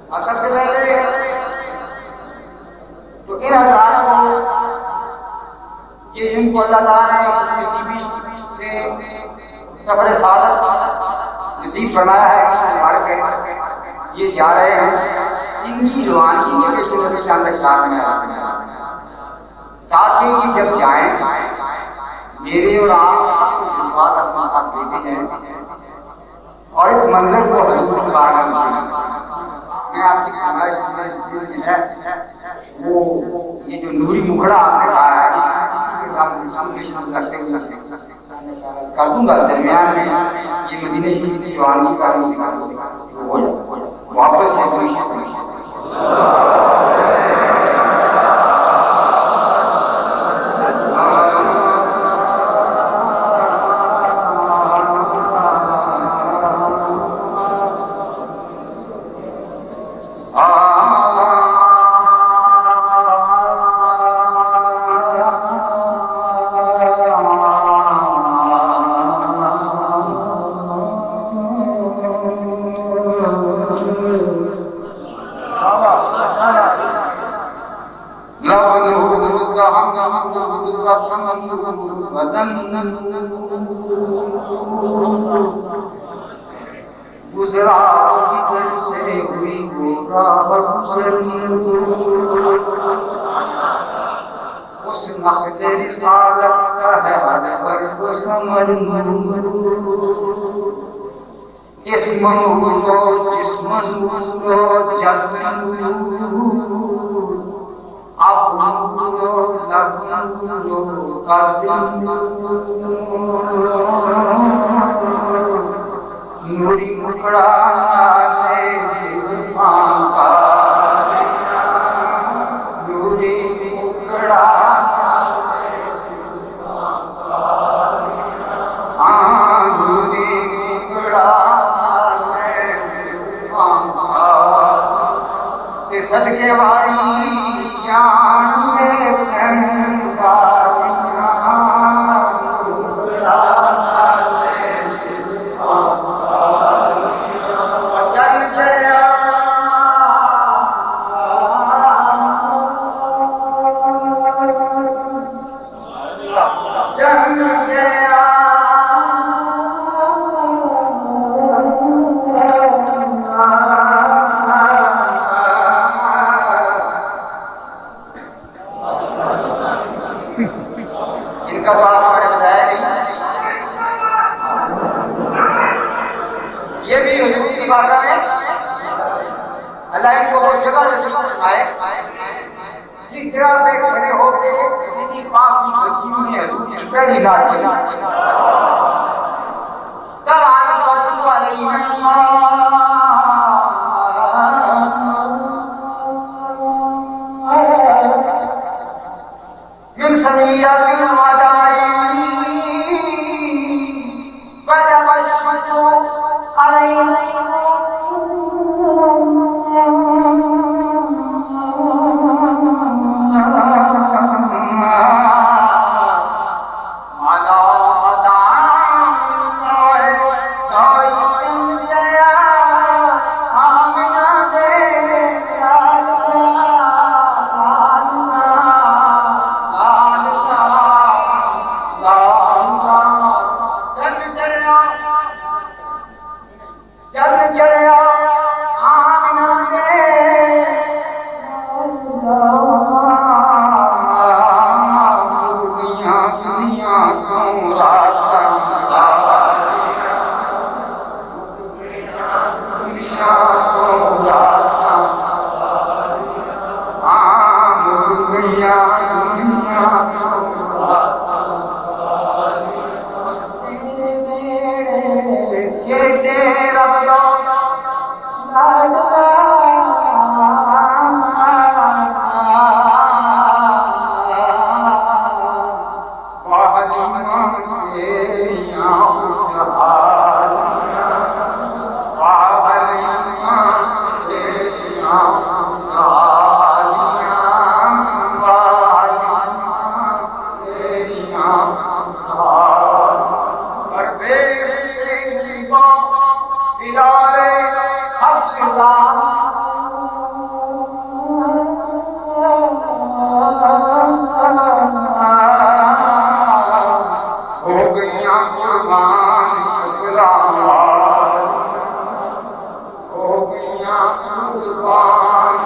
अब सबसे पहले तो इन हज़रात को ये इनको अल्लाह ताला ने किसी भी से सफर सादत नसीब फरमाया है। हमारे पे ये जा रहे हैं, इनकी रवानगी के पीछे मुझे चंद अख़बार में ताकि ये जब जाएं मेरे और आप सबको जज्बात अपने साथ देते हैं और इस मंजर को हजूर की बारगाह में मैं आपकी फरमाइश है वो ये जो नूरी मुखड़ा आपने कहा है इसके सामने रखते कर दूंगा दरमियान में ये मदीने शरीफ की जवानी का वापस से गुजरा किधर से हुई उस नख्ते रिसालत का है पर समर इसमन को जिस्मन को जगन आप नूरी मुखड़ा नूरी मुखड़ा नूरी मुखड़ा सदके वाली जान इनका तो आपको मैंने बताया नहीं, ये भी हुजूर की बारगाह में अल्लाह इनको वो जगह नसीब फरमाए जिस जगह पे खड़े होके इतनी पाक की बच्चियों ने हुजूर की पहली बात की कल आना वाली इन समिया की तेरियां खुशहालियां वालियां तेरियां खुशहालियां वालियां तेरियां खुशहालियां दिलारे हफ्सदा हो गईया कुर्बान सकला हो गईया कुर्बान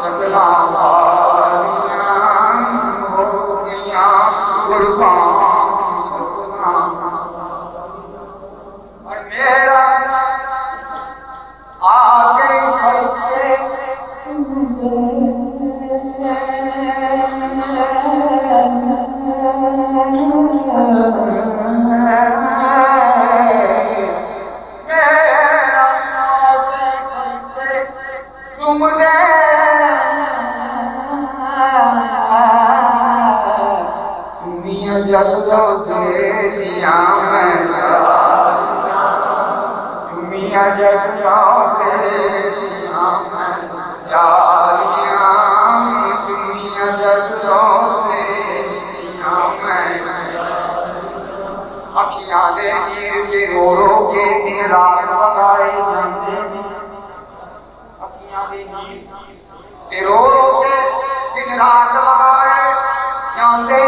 सकला हो गईया कुर्बान सकला और मेरा आगे फरिश्ते जब जो तेरिया मैं चुमिया जब जो तेरिया मैं जालियां चुमिया जब जो तेरिया मैं अखियां दे नीर के रो रो के दिन रात लगाए जाते अखियां दे नीर के रो रो के दिन रात लगाए जाते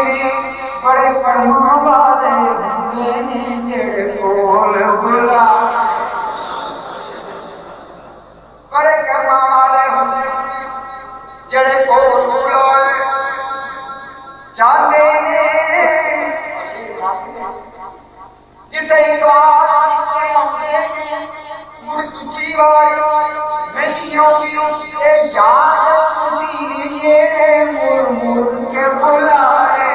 बड़े कर्मा वाले होंगे ने जेड़े कोल बुला बड़े कर्मा वाले होंगे जेड़े कोल बुलाए जाते ने जिते एक बार इसके होंगे मुड़ दूसरी बार नहीं होगी ये याद खुदी जेड़े मुड़ मुड़ के बुलाए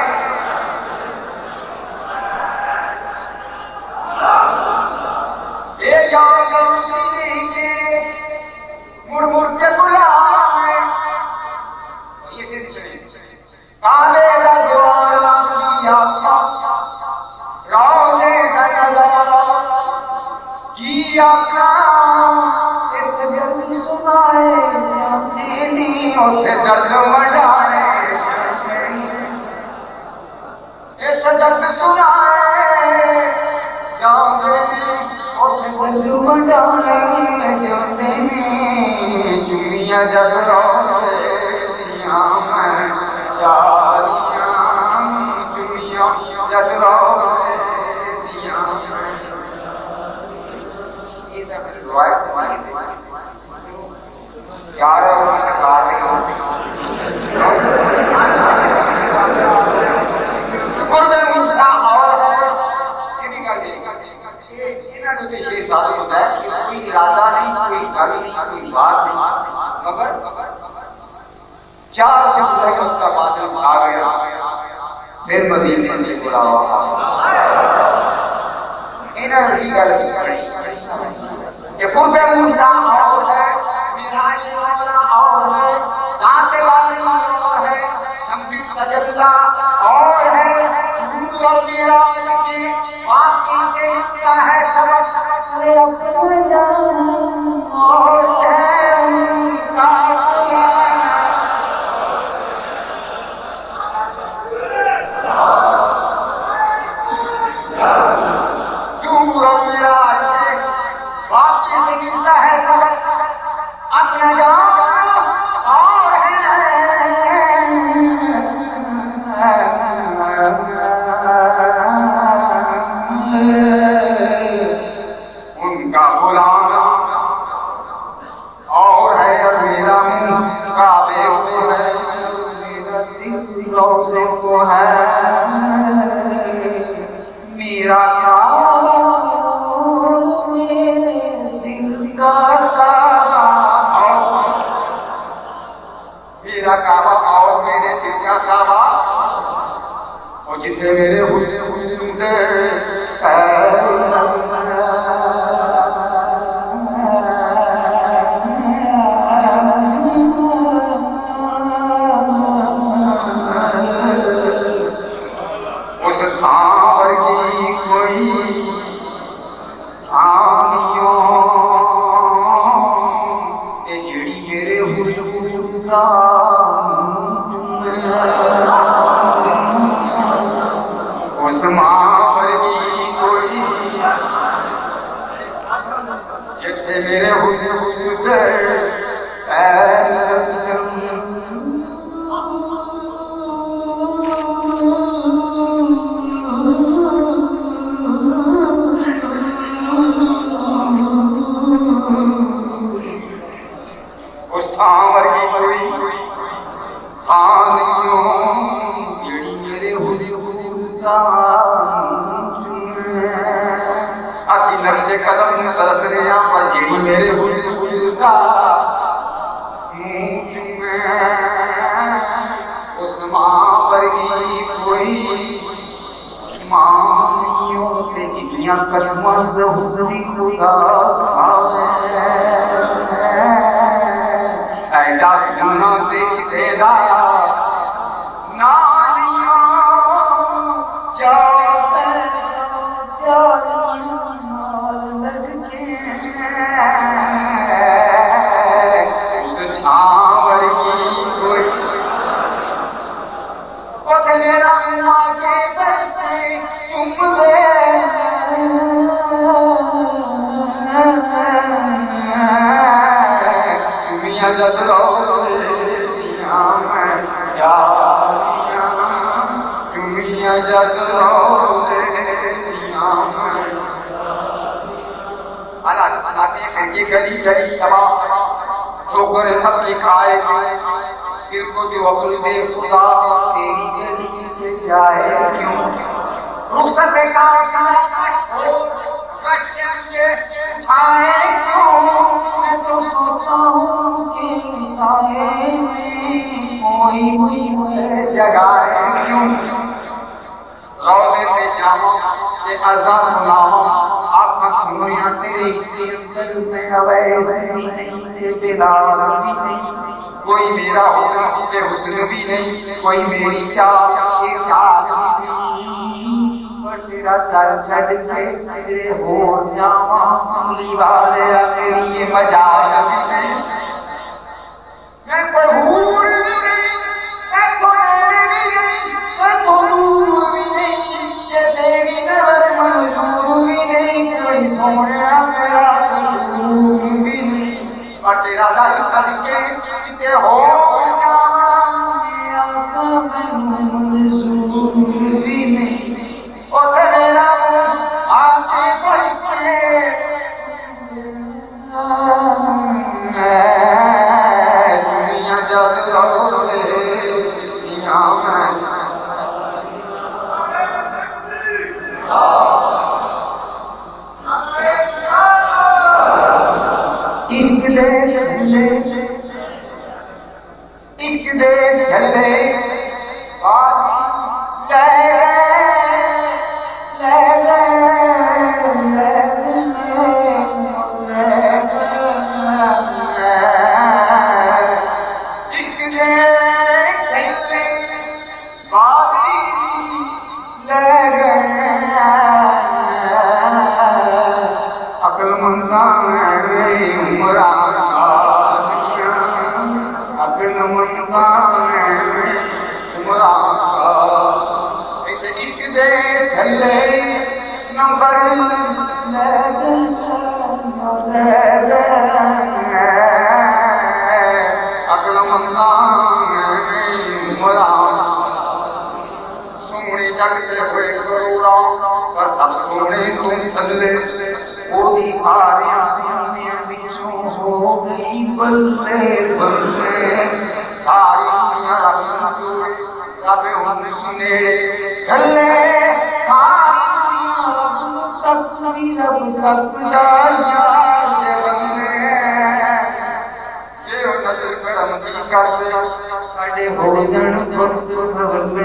मुड़ मुड़ के बुलाए काले का जवाना किया रोने का नजारा किया एक जल्द सुनाए जाते नहीं उसे दर्द मढ़ाए एक दर्द सुनाए जाते नहीं उसे दर्द मढ़ाए जाते चुमिया जग रोलियां मैं जालियां चुमिया जग रोलियां ये सब रिवायत यार सरकार ने गुरबे मूसा और ये भी कर दी इन्होंने जो शेर साधु है कोई इरादा नहीं कोई गल नहीं कोई बात नहीं मगर 4 सितंबर का बादल छा गया फिर मदीने से बुलावा इन्होंने की गल ये कुर्बे मूसा और है मिजाज वाला और है जात वाली और है संबित तजल्ला और है नूर और मिराज के वाकई से इसका है सबक अपना जान और है उनका नूर और मिराज के वाकई से मिलता है सबक अपना जान और है उनका बुलाना और है मेरा मुंह काबे को है मेरा दिल रोज़े को है मेरा मेरे दिल का काबा मेरा काबा और मेरे दिल का काबा और जितने मेरे हुए उस मां वर्गी कोई आनियो ए जेड़ी मेरे हुजूर दा उस मां वर्गी कोई जिथे मेरे हुजूर दे पैर नक्शे कदम तरस रहे हैं पर जेड़ी मेरे हुजूर दा मुंह चूमे उस मां वर्गी कोई मानियों ते जिन्नियां कसमां ज़हूरी खुदा खावे ऐडा सोना ते किसे दा नालियों जाते जाते मेरा के बरसे चुम दे चुमिया जब चुमिया जब गली गली चोकर सबकी खाए दिल को जो अपनी बेखुदा तेरी गली से जाए क्यों रुखसत देखा उठाए क्यों मैं तो सोचा हूँ कि साए कोई जगाए क्यों रो देते जाओ ये अर्जा सुनाओ आपका सुनो यहाँ तेरे इस में अवैसे से बिलाल भी नहीं कोई मेरा हुस्न से हुस्न भी नहीं कोई मेरी चाह ये चाह पर तेरा दर छड़ के तेरे हो जावा कमली वाले तेरी ये मजाल भी नहीं मैं कोई हूर भी नहीं मैं कोई भी नहीं मैं कोई हूर भी नहीं ये तेरी नजर मंजूर भी नहीं कोई सोना मेरा कसूर भी नहीं और तेरा दर छड़ के हो जावा मंजूर भी नहीं और मेरा आके बरसे दुनिया जब रोले इश्क दे चले इश्क दे चले सोने जग से हुए करोड़ा पर सब सोने तुम थले ओदी सारी आसियां बिचों हो गई बल्ले बल्ले सारी दुनिया रब रब हम सुनेड़े थले सारी दुनिया रब तक दा यार दे बंदे जे नजर करम दी कर दे साडे हो जण वक्त सवले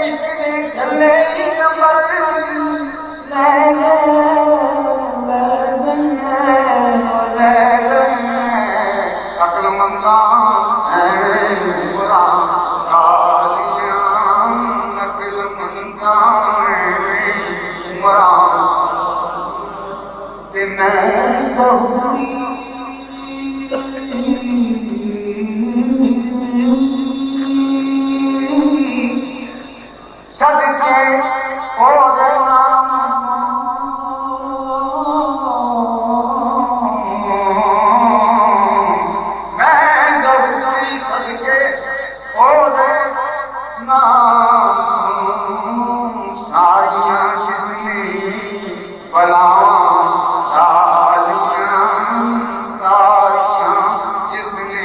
इश्क दे चले नंबर कि मैं ज़रूरी सदके ओ देना मैं ज़रूरी सदके ओ देना सारियां जिसने बला डालियां सारियां जिसने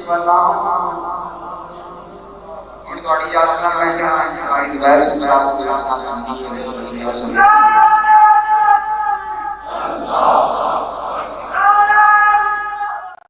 बला उन थोड़ी यासना में गाड़ी इस बार से